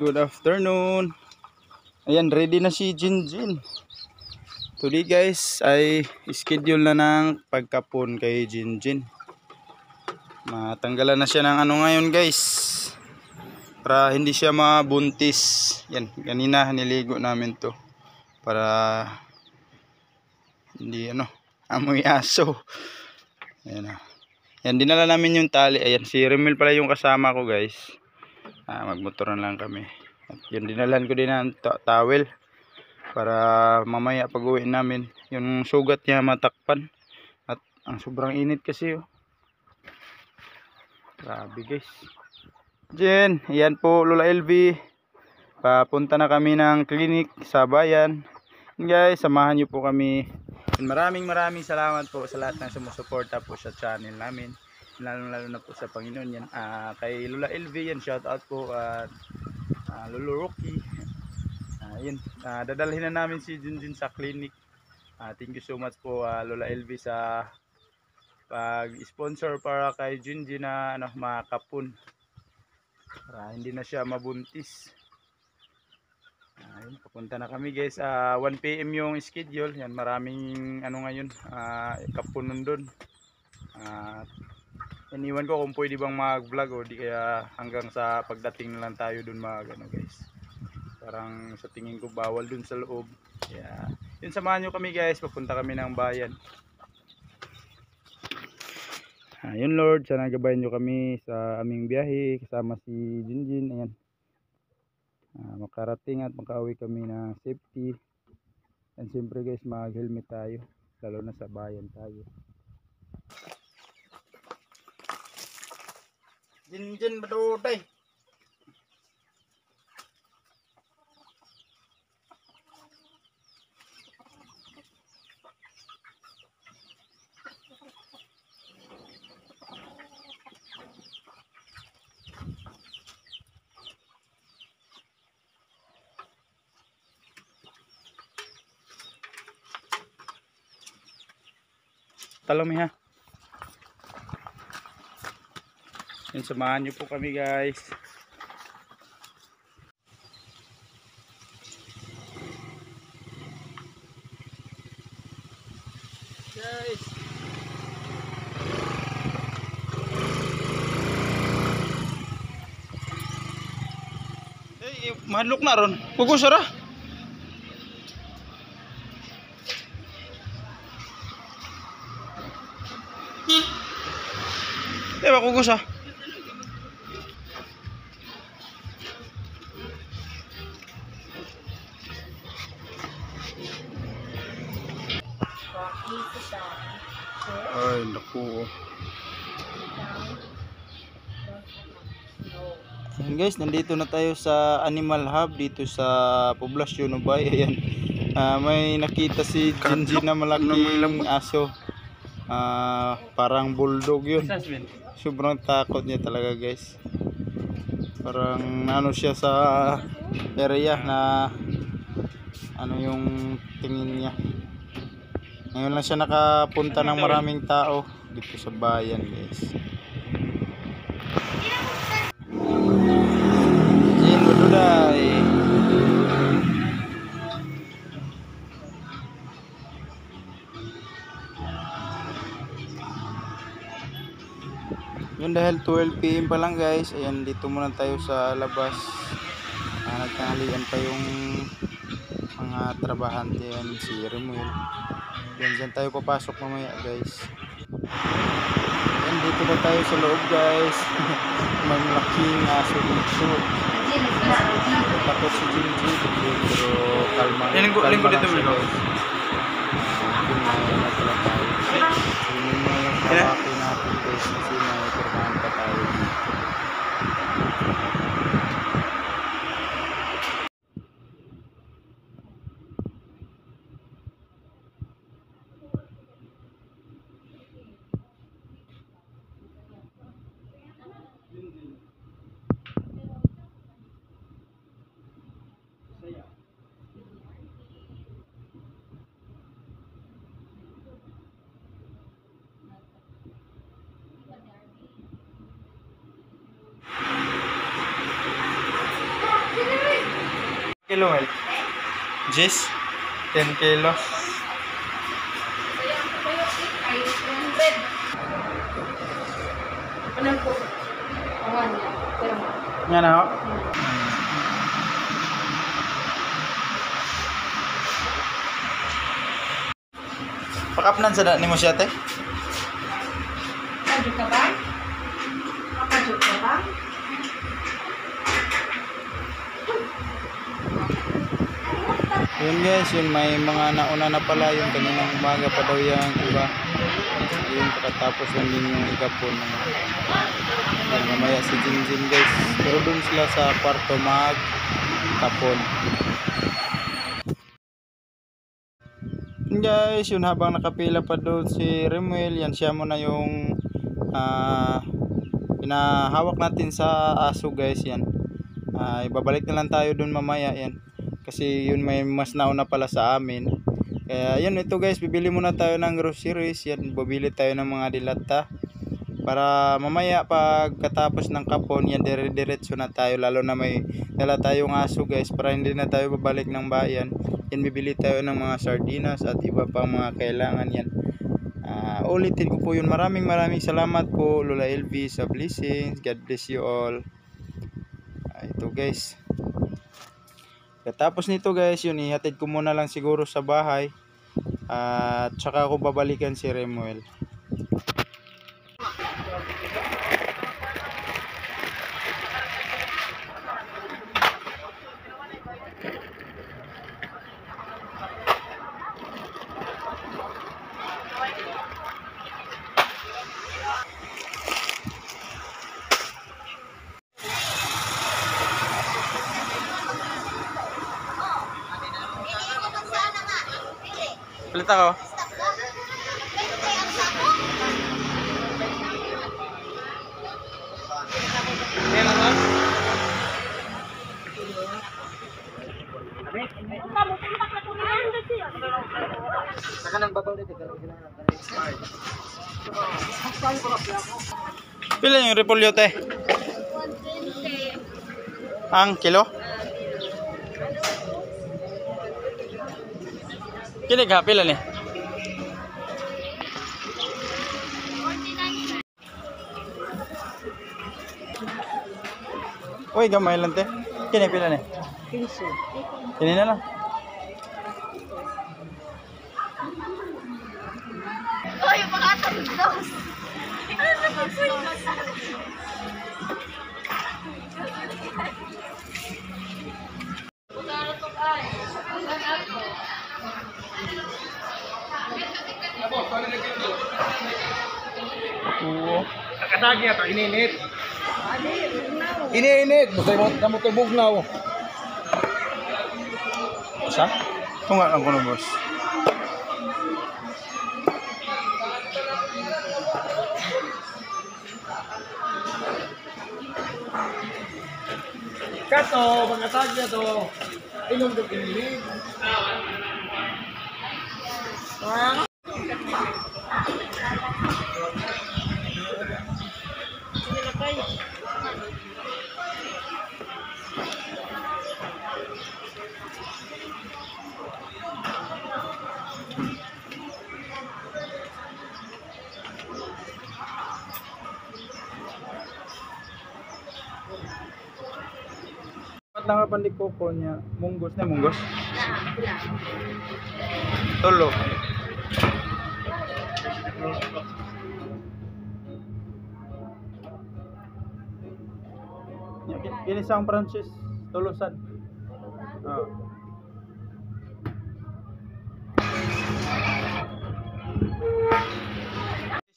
good afternoon. Ayan, ready na si Jinjin. Today guys ay schedule na ng pagkapon kay Jinjin. Matanggalan na siya ng ano ngayon guys, para hindi siya mabuntis. Yan, kanina niligo namin to para hindi amoy aso. Ayan, yan, dinala namin yung tali. Ayan, si Remil pala yung kasama ko guys. Magmotoran lang kami. At yun, dinalan ko din ng towel para mamaya pag uwi namin yung sugat niya matakpan. At ang sobrang init kasi grabe guys. Jen, ayan po Lola LV, papunta na kami ng clinic sa bayan. Guys, samahan nyo po kami. Maraming salamat po sa lahat ng sumusuporta po sa channel namin, lalo na po sa Panginoon. Yan, kay Lola LV yan, shout out po. At Lolo Rocky, yun, dadalhin na namin si Jinjin sa clinic. Thank you so much po Lola LV sa pag-sponsor para kay Jinjin na makapon, para hindi na siya mabuntis. Ayun, papunta na kami guys. 1 PM yung schedule. Yan, maraming ngayon, kapon nandun. Iniwan ko kung pwede bang mag-vlog o di kaya hanggang sa pagdating na lang tayo dun guys. Parang sa tingin ko bawal dun sa loob. Kaya yun, samahan nyo kami guys. Papunta kami ng bayan. Ayun Lord, sana gabayan nyo kami sa aming biyahe kasama si Jinjin. Ayan, makarating at makauwi kami na safety. And siyempre guys, mag helmet tayo, lalo na sa bayan tayo. Jinjin badutay. Talong ha. Yan, samahan nyo po kami guys. Guys, mahadlok na ron. Pugusara. Kugos ah. Ay, naku. Ayan guys, nandito na tayo sa Animal Hub dito sa Poblacion Ubay. Ayan, may nakita si Jinjin na malaking aso. Parang bulldog yun. Sobrang takot niya talaga guys. Parang siya sa area na yung tingin niya. Ngayon lang siya nakapunta ng maraming tao dito sa bayan guys. Jin Baduday. Yun, dahil 12 PM pa lang guys. Ayan, dito muna tayo sa labas. Nagtanghalian pa yung mga trabahante. Yan, si Remuel. Yan, dyan tayo papasok mamaya guys. Yan, dito na tayo sa loob guys. May malaking aso dito. Takot si Jinjin, pero kalma lang siya guys. Yun na yung hawakin natin guys, kasi may kurmahan pa tayo dito. Kilo Mel? Jis? 10 kilos. Kaya ang probiotic ay 100. Ano po? Awan niya. Pero Nga na ho? Pakapnan sa ni mo siya te? kadyo ka ba? Makadyo ka ba? Yun guys, yun may mga nauna na pala yung kaninang umaga pa daw yung iba. Yun pagkatapos lang din yung ikapon. Yan, mamaya si Jinjin guys. Pero dun sila sa kwarto mag kapon. Yun guys, yun habang nakapila pa doon si Remuel, yan siya muna yung pinahawak natin sa aso guys. Yan. Ibabalik na lang tayo dun mamaya yan. Kasi yun may mas nauna pala sa amin. Kaya yun ito guys, bibili muna tayo ng groceries. Yan, bibili tayo ng mga dilata. Para mamaya pagkatapos ng kapon, yan dire-diretso na tayo. Lalo na may dala tayong aso guys, para hindi na tayo babalik ng bayan. Yan, bibili tayo ng mga sardinas at iba pang mga kailangan yan. Ulitin ko po yun. Maraming salamat po Lola LV sa blessings. God bless you all. Ito guys. Tapos nito guys, yun ihatid ko muna lang siguro sa bahay. At saka ako babalikan si Remuel. Palit ako. Pila yung repolyo te? Ang kilo? Kini ka pila ni? Uy, gamay lang te. Kini pila ni? 15. Kini na lang. Oy, pakatang dos. Oo. Nakatagi ato, ininit. Ininit, basta mo ito bugnaw. Sa? Tunga lang ko no boss. Kato, mga tagi ato. Inom ko ininit. Pat lang pa ni Coco niya. Munggos na munggos. Tulo. Ini sang Francis tulusan. Oh.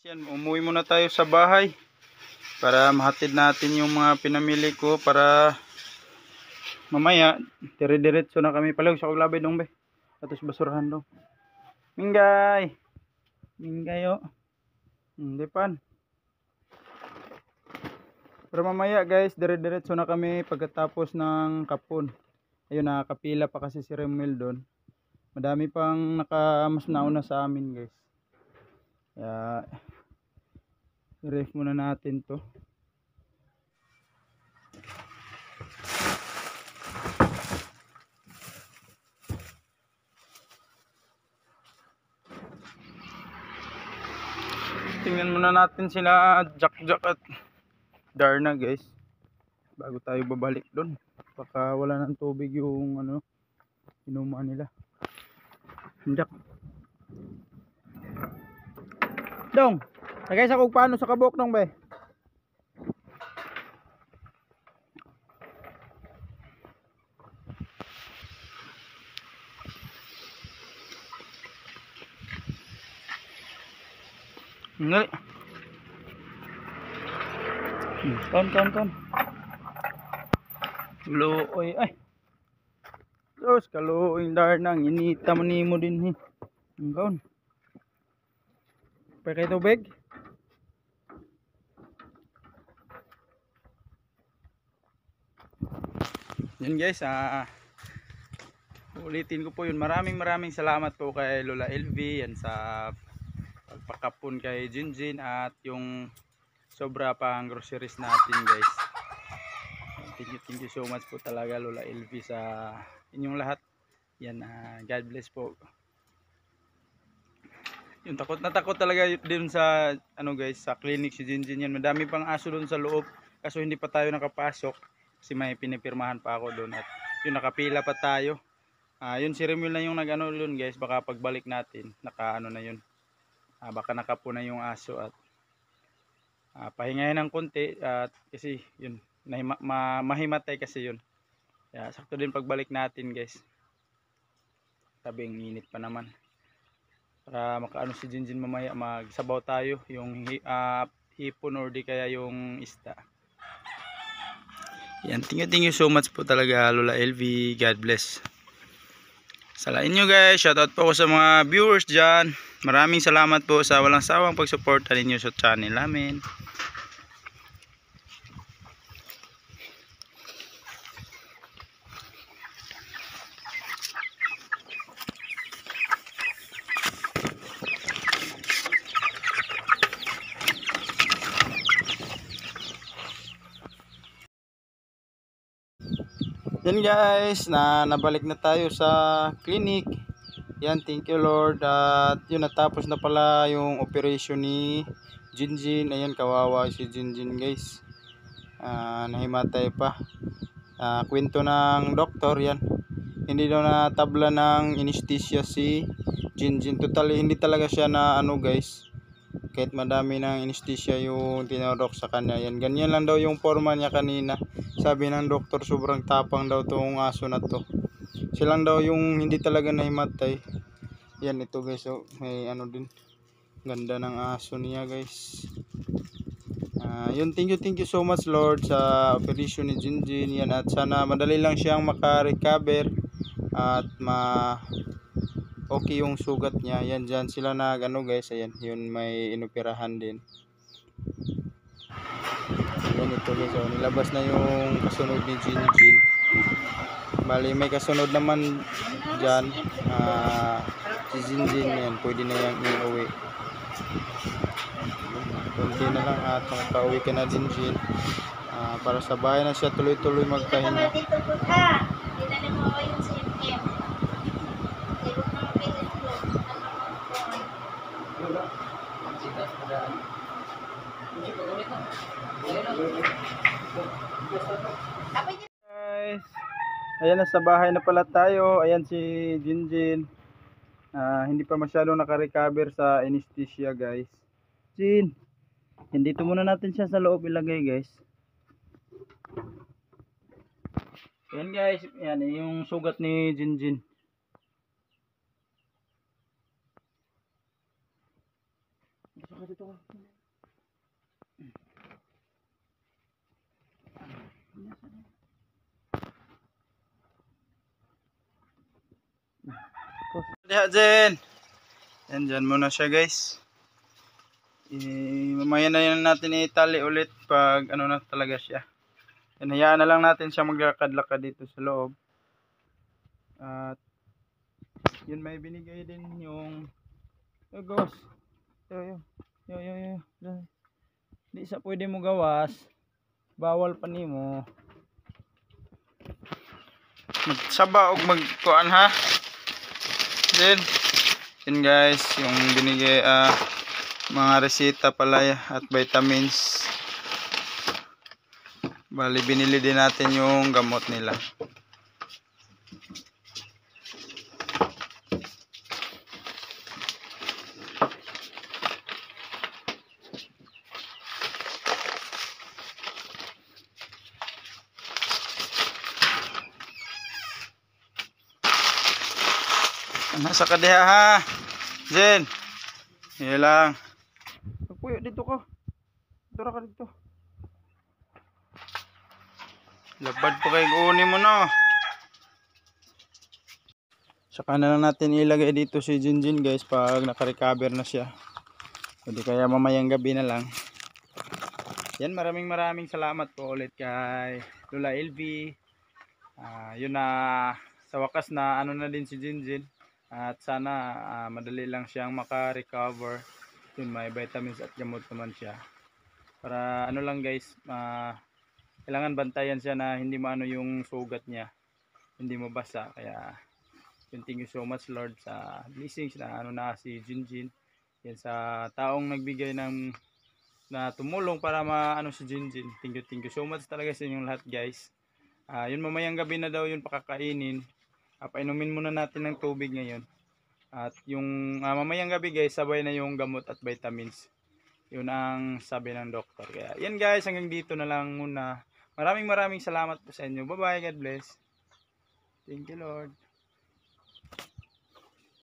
Yan, umuwi muna tayo sa bahay para mahatid natin yung mga pinamili ko para mamaya dire-diretso na kami. Palag sa kaglabay dong be. Atos basurahan dong. Minggay. Minggay oh. Depan. Pero mamaya guys, dire-diretso na kami pagkatapos ng kapon. Ayun, nakakapila pa kasi si Remuel doon. Madami pang mas nauna sa amin guys. Kaya i-ref muna natin to. tingnan muna natin sila Jack at Darna guys. Bago tayo babalik doon. Baka wala ng tubig yung ano, inuman nila. Jack. Dong, tagay sa kung paano sa kabok dong be. Ngali. Kon. Luoy ay. Terus kalau indar nang inita mo nimo din kon. Pakai tubig. Yan guys, ulitin ko po yun. Maraming salamat po kay Lola LV yan sa pagpakapon kay Jinjin at yung sobra pang groceries natin guys. Thank you so much po talaga Lola LV sa inyong lahat. Yan, God bless po. Yung takot talaga din sa ano guys, sa clinic si Jinjin yan. Madami pang aso doon sa loob kaso hindi pa tayo nakapasok kasi may pinipirmahan pa ako doon at yun nakapila pa tayo. Yun si Remil na yung nagano doon guys, baka pagbalik natin nakaano na yun. Baka nakapo na yung aso at pahingahin ng konti at kasi yun mahimatay kasi yun. Kaya sakto din pagbalik natin guys. Tabing init pa naman. Para makaano si Jinjin mamaya magsabaw tayo yung hipon or di kaya yung isda. Yan, thank you so much po talaga Lola LV. God bless. Salain nyo guys, shoutout po ako sa mga viewers dyan. Maraming salamat po sa walang sawang pagsuporta ninyo sa channel namin. Yan guys, nabalik na tayo sa clinic. Yan, thank you Lord. At yun, natapos na pala yung operation ni Jinjin. Ayan, kawawa si Jinjin guys. Nahimatay pa. Kwento ng doktor yan. Hindi daw natabla ng anesthesia si Jinjin. Totally, hindi talaga siya na ano guys. Kahit madami ng anesthesia yung tinurok sa kanya. Yan, ganyan lang daw yung forma niya kanina. Sabi ng doktor sobrang tapang daw tong aso na to. Silang daw yung hindi talaga nahimatay. Yan ito guys, so may ano din. Ganda ng aso niya guys. Yun, thank you so much Lord sa operation ni Jinjin. Yan, at sana madali lang siyang maka-recover at okay yung sugat niya. Yan, dyan sila na ano guys. Ayan, yun may inoperahan din. Yan ito guys, so nilabas na yung kasunod ni Jinjin. Bali may kasunod naman dyan, si Jinjin. Yan, pwede na yung iuwi. Kunti na lang at makauwi ka na Jinjin. Para sa bahay na siya tuloy-tuloy magpahinga. Guys, ayan, nasa bahay na pala tayo. Ayan si Jinjin. Hindi pa masyadong naka-recover sa anesthesia guys. Jin, dito muna natin siya sa loob ilagay guys. Ayan guys, ayan yung sugat ni Jinjin. Lihat Jen. Yan, dyan muna siya guys. Mamaya na yan natin itali ulit pag ano na talaga siya. Yan, hayaan na lang natin siya maglakad-lakad dito sa loob. At yun, may binigay din yung ghost. Yo. Di sa pwede mo gawas. Bawal pa nimo. Magsaba og magkuan ha. Then yun guys, yung binigay mga resita pala at vitamins. Bali binili din natin yung gamot nila. Nasa kadeha ha, Jen. Yan lang. Puyo dito ka. Dito ka dito. Labad pa kay kunin mo na. Saka na lang natin ilagay dito si Jinjin guys pag naka-recover na siya. Pwede kaya mamayang gabi na lang. Yan, maraming salamat po ulit kay Lola LV. Yun na sa wakas na ano na din si Jinjin. At sana madali lang siyang maka-recover. Yun, may vitamins at gamot naman siya. Para ano lang guys, kailangan bantayan siya na hindi maano yung sugat niya. Hindi mabasa. Kaya yun, thank you so much Lord sa blessings na ano na si Jinjin. Yan sa taong nagbigay ng na tumulong para maano si Jinjin. Thank you so much talaga sa inyong lahat guys. Yun, mamayang gabi na daw yun pakakainin. Painumin muna natin ng tubig ngayon. At yung mamayang gabi guys, sabay na yung gamot at vitamins. Yun ang sabi ng doktor. Kaya yan guys, hanggang dito na lang muna. Maraming salamat po sa inyo. Bye bye, God bless. Thank you Lord.